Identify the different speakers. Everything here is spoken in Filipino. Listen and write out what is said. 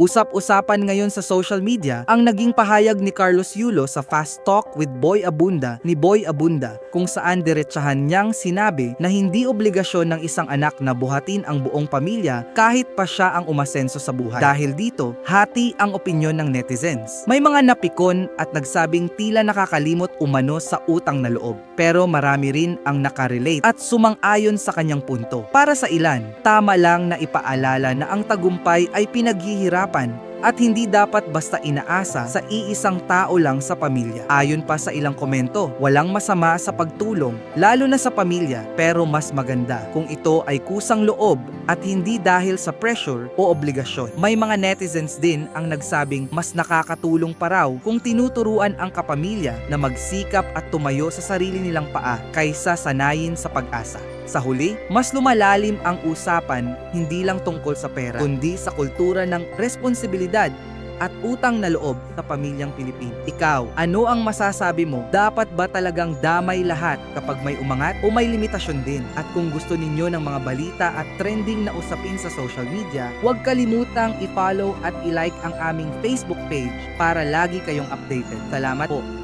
Speaker 1: Usap-usapan ngayon sa social media ang naging pahayag ni Carlos Yulo sa Fast Talk with Boy Abunda ni Boy Abunda, kung saan diretsahan niyang sinabi na hindi obligasyon ng isang anak na buhatin ang buong pamilya kahit pa siya ang umasenso sa buhay. Dahil dito, hati ang opinyon ng netizens. May mga napikon at nagsabing tila nakakalimot umano sa utang na loob. Pero marami rin ang nakarelate at sumang-ayon sa kanyang punto. Para sa ilan, tama lang na ipaalala na ang tagumpay ay pinaghihirapan at hindi dapat basta inaasa sa iisang tao lang sa pamilya. Ayon pa sa ilang komento, walang masama sa pagtulong, lalo na sa pamilya, pero mas maganda kung ito ay kusang loob at hindi dahil sa pressure o obligasyon. May mga netizens din ang nagsabing mas nakakatulong pa raw kung tinuturuan ang kapamilya na magsikap at tumayo sa sarili nilang paa kaysa sanayin sa pag-asa. Sa huli, mas lumalalim ang usapan hindi lang tungkol sa pera, kundi sa kultura ng responsibilidad at utang na loob sa pamilyang Pilipino. Ikaw, ano ang masasabi mo? Dapat ba talagang damay lahat kapag may umangat o may limitasyon din? At kung gusto ninyo ng mga balita at trending na usapin sa social media, huwag kalimutang i-follow at i-like ang aming Facebook page para lagi kayong updated. Salamat po!